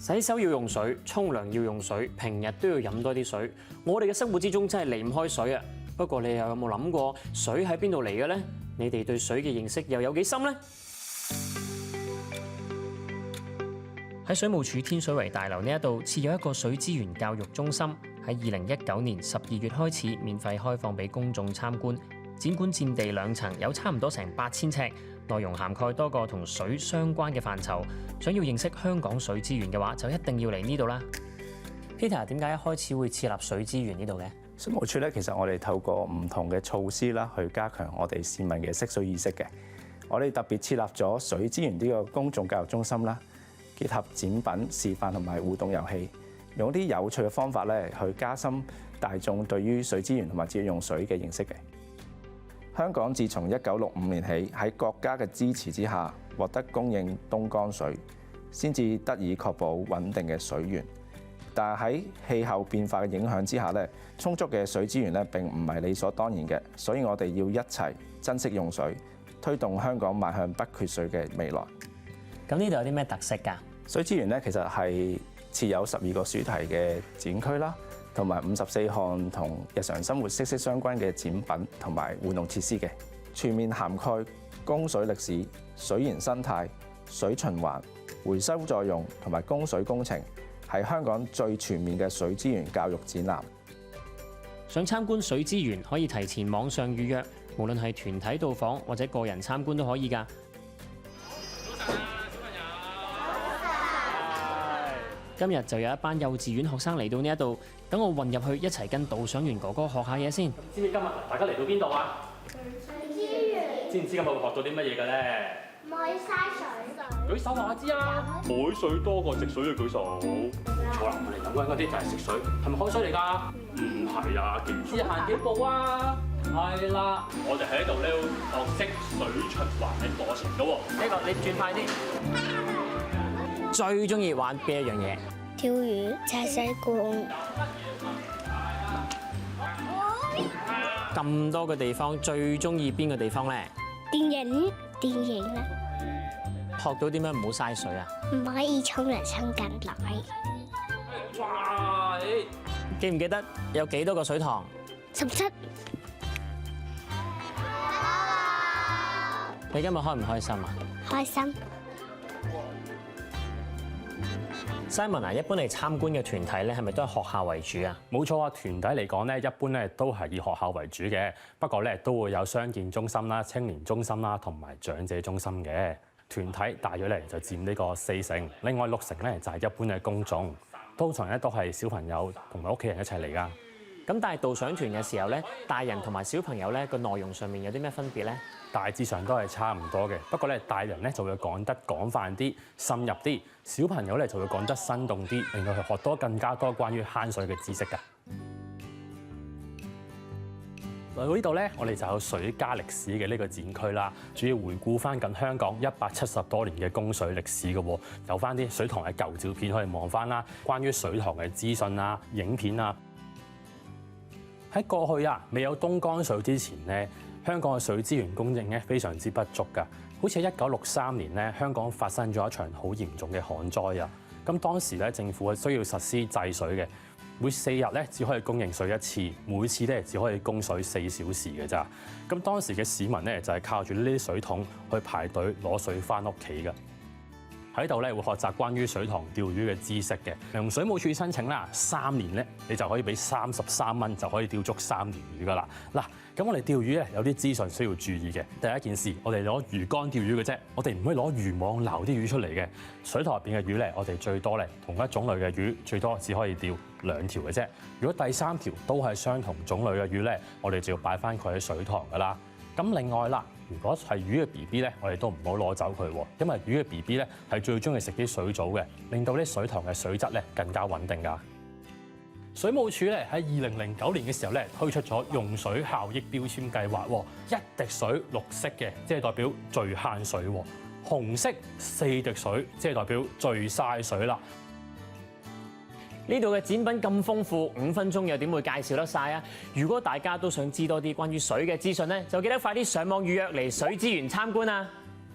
洗手要用水，沖涼要用水，平日都要飲多啲水。我哋嘅生活之中真係離唔開水啊！不過你又有冇諗過水喺邊度嚟嘅呢？你哋對水嘅認識又有幾深呢？喺水務署天水圍大樓呢一度設有一個水資源教育中心，喺2019年12月開始免費開放俾公眾參觀。展館佔地2層，有差唔多成8000尺，內容涵蓋多個同水相關嘅範疇。想要認識香港水資源嘅話，就一定要嚟呢度啦。Peter， 點解一開始會設立水資源呢度嘅？水務署咧，其實我哋透過唔同嘅措施啦，去加強我哋市民嘅識水意識嘅。我哋特別設立咗水資源呢個公眾教育中心啦，結合展品示範同埋互動遊戲，用啲有趣嘅方法咧，去加深大眾對於水資源同埋節約用水嘅認識嘅。香港自從1965年起喺國家嘅支持之下，獲得供應東江水，先至得以確保穩定嘅水源。但係喺氣候變化嘅影響之下咧，充足嘅水資源咧並唔係理所當然嘅，所以我哋要一齊珍惜用水，推動香港邁向不缺水嘅未來。咁呢度有啲咩特色㗎？水資源咧其實係設有12個主題嘅展區啦，同埋54項同日常生活息息相關嘅展品同埋互動設施嘅，全面涵蓋供水歷史、水源生態、水循環、回收再用同埋供水工程，係香港最全面嘅水資源教育展覽。想參觀水資源可以提前網上預約，無論係團體到訪或者個人參觀都可以㗎。今日就有一班幼稚園學生嚟到呢一度，等我混入去一齊跟導賞員哥哥學下嘢先。知唔知今日大家嚟到邊度啊？水資源。知唔知今日會學到啲乜嘢嘅咧？唔可以嘥水。舉手話我知啊！海水多過食水嘅舉手。錯啦，我哋諗緊嗰啲就係食水，係咪海水嚟㗎？唔係啊，記唔知行幾步啊？係啦，我哋喺度咧學識水循環嘅過程㗎喎。呢個你轉快啲。最中意玩邊一樣嘢？釣魚、踩水罐。咁多個地方，最中意邊個地方咧？電影啦。學到啲咩唔好嘥水啊？唔可以沖涼沖緊奶。哇！記唔記得有幾多個水塘17。你今日開唔開心啊？開心。Simon 啊，一般嚟參觀嘅團體咧，係咪都係學校為主啊？冇錯啊，團體嚟講咧，一般咧都係以學校為主嘅。不過咧都會有傷健中心啦、青年中心啦同埋長者中心嘅團體，大約咧就佔呢個4成，另外6成咧就係一般嘅公眾。通常咧都係小朋友同埋屋企人一齊嚟㗎。咁但係導賞團嘅時候咧，大人同埋小朋友咧個內容上面有啲咩分別咧？大致上都係差唔多嘅，不過咧大人咧就會講得廣泛啲、深入啲，小朋友咧就會講得生動啲，令到佢學多更加多關於慳水嘅知識㗎。嚟到呢度咧，我哋就有水家歷史嘅呢個展區啦，主要回顧翻緊香港170多年嘅供水歷史嘅喎，有翻啲水塘嘅舊照片可以望翻啦，關於水塘嘅資訊啊、影片啊。喺過去啊，未有東江水之前咧，香港嘅水資源供應咧非常之不足㗎。好似喺1963年咧，香港發生咗一場好嚴重嘅旱災啊。咁當時咧，政府係需要實施制水嘅，每4日咧只可以供應水1次，每次咧只可以供水4小時嘅咋。咁當時嘅市民咧就係靠住呢啲水桶去排隊攞水翻屋企㗎。喺度咧會學習關於水塘釣魚嘅知識嘅，用水務署申請啦，3年咧你就可以俾33蚊就可以釣足3年魚噶啦。嗱，咁我哋釣魚咧有啲資訊需要注意嘅。第一件事，我哋攞魚竿釣魚嘅啫，我哋唔可以攞漁網撈啲魚出嚟嘅。水塘入邊嘅魚咧，我哋最多咧同一種類嘅魚最多只可以釣2條嘅啫。如果第3條都係相同種類嘅魚咧，我哋就要擺翻佢喺水塘噶啦。咁另外啦，如果係魚嘅 BB 咧，我哋都唔好攞走佢喎，因為魚嘅 BB 咧係最中意食啲水藻嘅，令到啲水塘嘅水質咧更加穩定㗎。水務署咧喺2009年嘅時候咧推出咗用水效益標籤計劃喎，一滴水綠色嘅，即係代表最慳水喎；紅色4滴水，即係代表最嘥水啦。呢度嘅展品咁豐富，5分鐘又點會介紹得晒啊？如果大家都想知多啲關於水嘅資訊咧，就記得快啲上網預約嚟水資源參觀啊！